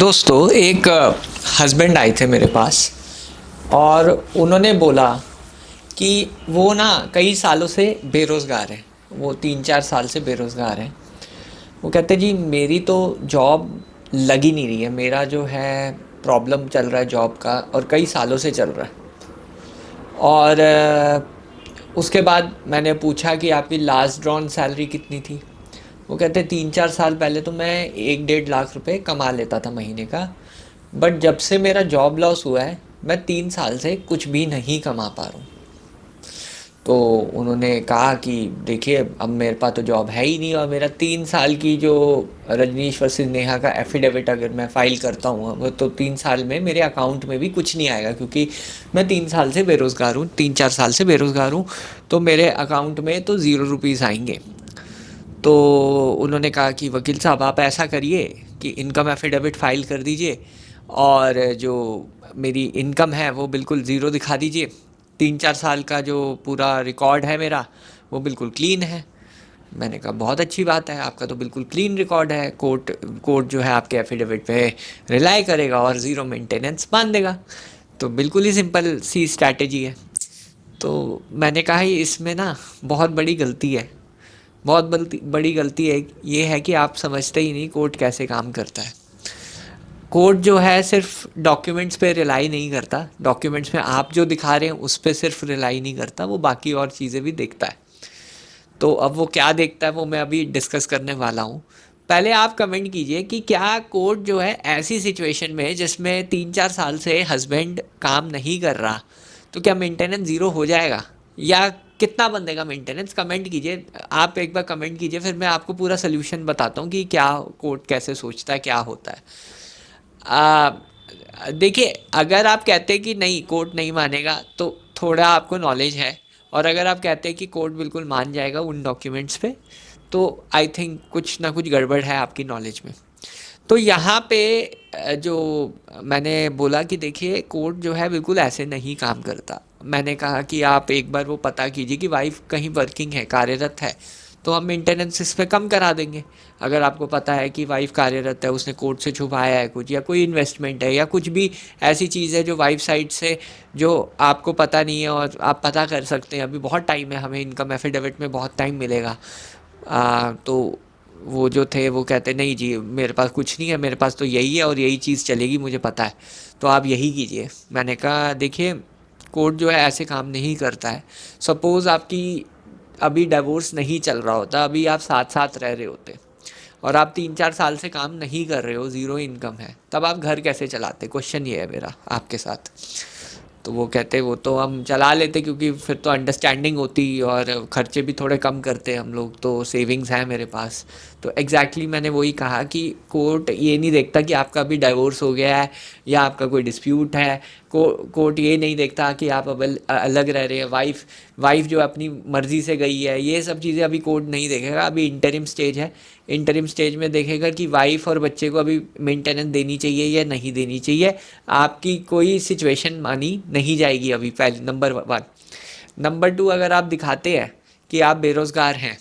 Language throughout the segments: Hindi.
दोस्तों एक हस्बैंड आए थे मेरे पास और उन्होंने बोला कि वो ना कई सालों से बेरोज़गार हैं। वो 3-4 साल से बेरोज़गार हैं। वो कहते जी मेरी तो जॉब लग ही नहीं रही है, मेरा जो है प्रॉब्लम चल रहा है जॉब का और कई सालों से चल रहा है। और उसके बाद मैंने पूछा कि आपकी लास्ट ड्रॉन सैलरी कितनी थी। वो कहते 3-4 साल पहले तो मैं 1-1.5 लाख रुपए कमा लेता था महीने का, बट जब से मेरा जॉब लॉस हुआ है मैं 3 साल से कुछ भी नहीं कमा पा रहा हूँ। तो उन्होंने कहा कि देखिए अब मेरे पास तो जॉब है ही नहीं, और मेरा 3 साल की जो रजनीश वर्सेस नेहा का एफिडेविट अगर मैं फ़ाइल करता हूँ वो तो 3 साल में मेरे अकाउंट में भी कुछ नहीं आएगा, क्योंकि मैं 3 साल से बेरोज़गार हूँ, 3-4 साल से बेरोज़गार हूँ। तो मेरे अकाउंट में तो ₹0 आएंगे। तो उन्होंने कहा कि वकील साहब आप ऐसा करिए कि इनकम एफिडेविट फ़ाइल कर दीजिए, और जो मेरी इनकम है वो बिल्कुल ज़ीरो दिखा दीजिए। 3-4 साल का जो पूरा रिकॉर्ड है मेरा वो बिल्कुल क्लीन है। मैंने कहा बहुत अच्छी बात है, आपका तो बिल्कुल क्लीन रिकॉर्ड है, कोर्ट कोर्ट जो है आपके एफिडेविट पे रिलाई करेगा और ज़ीरो मेंटेनेंस मान देगा। तो बिल्कुल ही सिंपल सी स्ट्रैटेजी है। तो मैंने कहा इसमें ना बहुत बड़ी गलती है, बहुत बड़ी गलती है। ये है कि आप समझते ही नहीं कोर्ट कैसे काम करता है। कोर्ट जो है सिर्फ डॉक्यूमेंट्स पे रिलाई नहीं करता, डॉक्यूमेंट्स में आप जो दिखा रहे हैं उस पे सिर्फ रिलाई नहीं करता, वो बाकी और चीज़ें भी देखता है। तो अब वो क्या देखता है वो मैं अभी डिस्कस करने वाला हूँ। पहले आप कमेंट कीजिए कि क्या कोर्ट जो है ऐसी सिचुएशन में जिसमें 3-4 साल से हस्बैंड काम नहीं कर रहा, तो क्या मेंटेनेंस ज़ीरो हो जाएगा, या कितना बंदेगा मेंटेनेंस? कमेंट कीजिए। आप एक बार कमेंट कीजिए, फिर मैं आपको पूरा सोल्यूशन बताता हूँ कि क्या कोर्ट कैसे सोचता है, क्या होता है। आ, देखिए, अगर आप कहते हैं कि नहीं कोर्ट नहीं मानेगा तो थोड़ा आपको नॉलेज है, और अगर आप कहते हैं कि कोर्ट बिल्कुल मान जाएगा उन डॉक्यूमेंट्स पे, तो आई थिंक कुछ ना कुछ गड़बड़ है आपकी नॉलेज में। तो यहाँ पे जो मैंने बोला कि देखिए कोर्ट जो है बिल्कुल ऐसे नहीं काम करता। मैंने कहा कि आप एक बार वो पता कीजिए कि वाइफ कहीं वर्किंग है, कार्यरत है, तो हम मेंटेनेंस इस पे कम करा देंगे। अगर आपको पता है कि वाइफ कार्यरत है, उसने कोर्ट से छुपाया है कुछ, या कोई इन्वेस्टमेंट है, या कुछ भी ऐसी चीज़ है जो वाइफ साइड से जो आपको पता नहीं है और आप पता कर सकते हैं, अभी बहुत टाइम है, हमें इनकम एफिडेविट में बहुत टाइम मिलेगा। तो वो जो थे वो कहते नहीं जी मेरे पास कुछ नहीं है, मेरे पास तो यही है और यही चीज़ चलेगी, मुझे पता है, तो आप यही कीजिए। मैंने कहा देखिए कोर्ट जो है ऐसे काम नहीं करता है। सपोज़ आपकी अभी डिवोर्स नहीं चल रहा होता, अभी आप साथ साथ रह रहे होते और आप 3-4 साल से काम नहीं कर रहे हो, ज़ीरो इनकम है, तब आप घर कैसे चलाते? क्वेश्चन ये है मेरा आपके साथ। तो वो कहते वो तो हम चला लेते, क्योंकि फिर तो अंडरस्टैंडिंग होती और खर्चे भी थोड़े कम करते हम लोग, तो सेविंग्स है मेरे पास। तो एग्जैक्टली मैंने वही कहा कि कोर्ट ये नहीं देखता कि आपका अभी डाइवोर्स हो गया है या आपका कोई डिस्प्यूट है। कोर्ट ये नहीं देखता कि आप अब अलग रह रहे हैं, वाइफ वाइफ जो अपनी मर्ज़ी से गई है, ये सब चीज़ें अभी कोर्ट नहीं देखेगा। अभी इंटरिम स्टेज है, इंटरिम स्टेज में देखेगा कि वाइफ और बच्चे को अभी मेंटेनेंस देनी चाहिए या नहीं देनी चाहिए। आपकी कोई सिचुएशन मानी नहीं जाएगी अभी, पहले नंबर 1। नंबर 2, अगर आप दिखाते हैं कि आप बेरोज़गार हैं,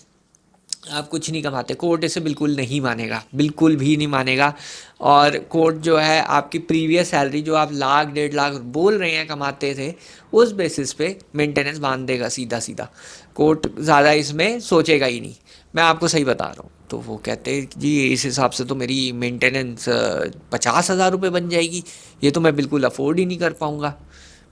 आप कुछ नहीं कमाते, कोर्ट इसे बिल्कुल नहीं मानेगा, बिल्कुल भी नहीं मानेगा। और कोर्ट जो है आपकी प्रीवियस सैलरी जो आप 1-1.5 लाख बोल रहे हैं कमाते थे, उस बेसिस पे मेंटेनेंस बांध देगा सीधा सीधा। कोर्ट ज़्यादा इसमें सोचेगा ही नहीं, मैं आपको सही बता रहा हूँ। तो वो कहते हैं जी इस हिसाब से तो मेरी मेंटेनेंस 50,000 रुपये बन जाएगी, ये तो मैं बिल्कुल अफोर्ड ही नहीं कर पाऊँगा।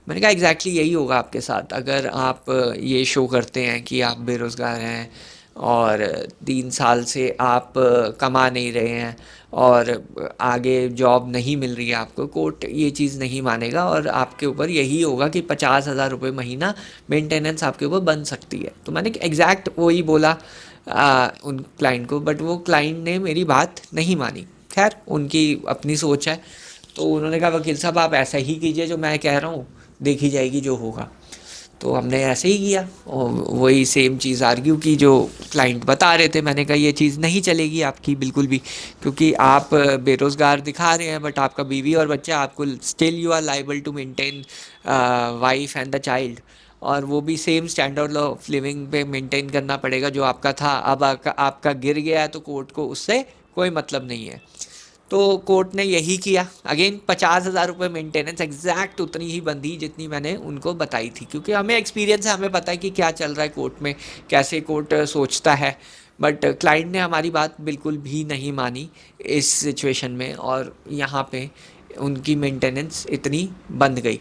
मैंने कहा एग्जैक्टली यही होगा आपके साथ, अगर आप ये शो करते हैं कि आप बेरोज़गार हैं और 3 साल से आप कमा नहीं रहे हैं और आगे जॉब नहीं मिल रही है आपको, कोर्ट ये चीज़ नहीं मानेगा और आपके ऊपर यही होगा कि 50,000 रुपये महीना मेंटेनेंस आपके ऊपर बन सकती है। तो मैंने एग्जैक्ट वही बोला उन क्लाइंट को, बट वो क्लाइंट ने मेरी बात नहीं मानी। खैर उनकी अपनी सोच है। तो उन्होंने कहा वकील साहब आप ऐसा ही कीजिए जो मैं कह रहा हूँ, देखी जाएगी जो होगा। तो हमने ऐसे ही किया और वही सेम चीज़ आर्ग्यू की जो क्लाइंट बता रहे थे। मैंने कहा ये चीज़ नहीं चलेगी आपकी बिल्कुल भी, क्योंकि आप बेरोज़गार दिखा रहे हैं बट आपका बीवी और बच्चा, आपको still you are liable to maintain wife and the child, और वो भी सेम स्टैंडर्ड ऑफ लिविंग पे मेंटेन करना पड़ेगा जो आपका था। अब आपका गिर गया है तो कोर्ट को उससे कोई मतलब नहीं है। तो कोर्ट ने यही किया, अगेन 50,000 रुपये मेंटेनेंस एग्जैक्ट उतनी ही बंधी जितनी मैंने उनको बताई थी, क्योंकि हमें एक्सपीरियंस है, हमें पता है कि क्या चल रहा है कोर्ट में, कैसे कोर्ट सोचता है। बट क्लाइंट ने हमारी बात बिल्कुल भी नहीं मानी इस सिचुएशन में, और यहाँ पे उनकी मेंटेनेंस इतनी बंध गई।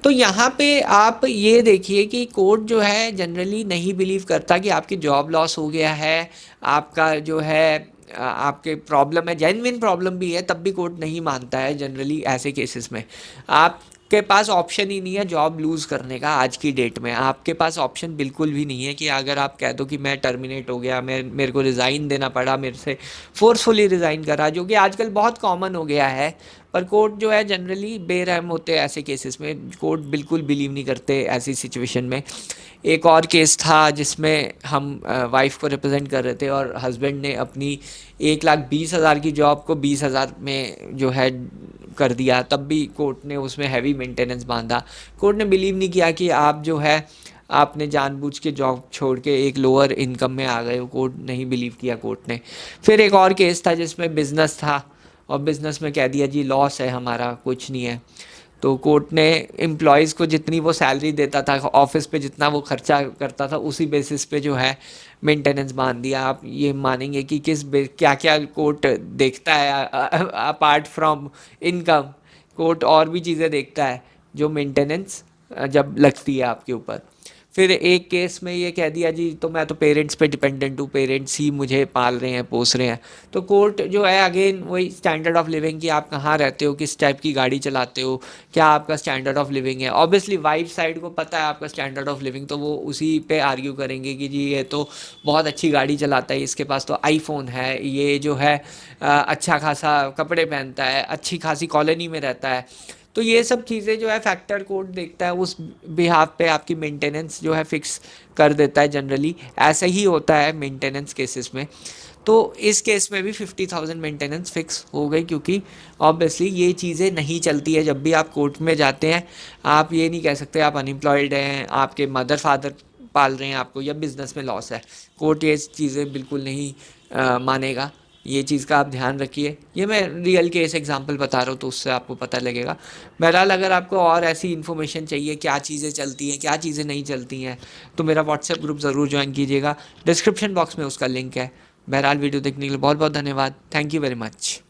तो यहाँ पे आप ये देखिए कि कोर्ट जो है जनरली नहीं बिलीव करता कि आपकी जॉब लॉस हो गया है, आपका जो है आपके प्रॉब्लम है, जेन्युइन प्रॉब्लम भी है, तब भी कोर्ट नहीं मानता है जनरली ऐसे केसेस में। आपके पास ऑप्शन ही नहीं है जॉब लूज़ करने का, आज की डेट में आपके पास ऑप्शन बिल्कुल भी नहीं है कि अगर आप कह दो कि मैं टर्मिनेट हो गया, मेरे को रिज़ाइन देना पड़ा, मेरे से फोर्सफुली रिज़ाइन करा, जो कि आजकल बहुत कॉमन हो गया है। पर कोर्ट जो है जनरली बेरहम होते हैं ऐसे केसेस में, कोर्ट बिल्कुल बिलीव नहीं करते ऐसी सिचुएशन में। एक और केस था जिसमें हम वाइफ को रिप्रेजेंट कर रहे थे, और हस्बैंड ने अपनी 1,20,000 की जॉब को 20,000 में जो है कर दिया, तब भी कोर्ट ने उसमें हैवी मेंटेनेंस बांधा। कोर्ट ने बिलीव नहीं किया कि आप जो है आपने जानबूझ के जॉब छोड़ के एक लोअर इनकम में आ गए हो, कोर्ट नहीं बिलीव किया कोर्ट ने। फिर एक और केस था जिसमें बिजनेस था, और बिजनेस में कह दिया जी लॉस है हमारा, कुछ नहीं है। तो कोर्ट ने एम्प्लॉयज़ को जितनी वो सैलरी देता था, ऑफिस पे जितना वो खर्चा करता था, उसी बेसिस पे जो है मेंटेनेंस बांध दिया। आप ये मानेंगे कि क्या क्या कोर्ट देखता है अपार्ट फ्रॉम इनकम, कोर्ट और भी चीज़ें देखता है जो मेंटेनेंस जब लगती है आपके ऊपर। फिर एक केस में ये कह दिया जी तो मैं तो पेरेंट्स पे डिपेंडेंट हूँ, पेरेंट्स ही मुझे पाल रहे हैं, पोस रहे हैं। तो कोर्ट जो है अगेन वही स्टैंडर्ड ऑफ लिविंग, कि आप कहाँ रहते हो, किस टाइप की गाड़ी चलाते हो, क्या आपका स्टैंडर्ड ऑफ लिविंग है। ऑब्वियसली वाइफ साइड को पता है आपका स्टैंडर्ड ऑफ लिविंग, तो वो उसी पे आर्ग्यू करेंगे कि जी ये तो बहुत अच्छी गाड़ी चलाता है, इसके पास तो आईफोन है, ये जो है अच्छा खासा कपड़े पहनता है, अच्छी खासी कॉलोनी में रहता है। तो ये सब चीज़ें जो है फैक्टर कोड देखता है, उस बिहाफ पे आपकी मेंटेनेंस जो है फिक्स कर देता है जनरली। ऐसा ही होता है मेंटेनेंस केसेस में। तो इस केस में भी 50,000 मेंटेनेंस फिक्स हो गई, क्योंकि ऑब्वियसली ये चीज़ें नहीं चलती है जब भी आप कोर्ट में जाते हैं। आप ये नहीं कह सकते आप अनएम्प्लॉयड हैं, आपके मदर फादर पाल रहे हैं आपको, या बिजनेस में लॉस है। कोर्ट ये चीज़ें बिल्कुल नहीं मानेगा। ये चीज़ का आप ध्यान रखिए। ये मैं रियल केस एग्जांपल बता रहा हूँ तो उससे आपको पता लगेगा। बहरहाल अगर आपको और ऐसी इन्फॉर्मेशन चाहिए, क्या चीज़ें चलती हैं क्या चीज़ें नहीं चलती हैं, तो मेरा व्हाट्सएप ग्रुप ज़रूर ज्वाइन कीजिएगा, डिस्क्रिप्शन बॉक्स में उसका लिंक है। बहरहाल वीडियो देखने के लिए बहुत बहुत धन्यवाद। Thank you very much.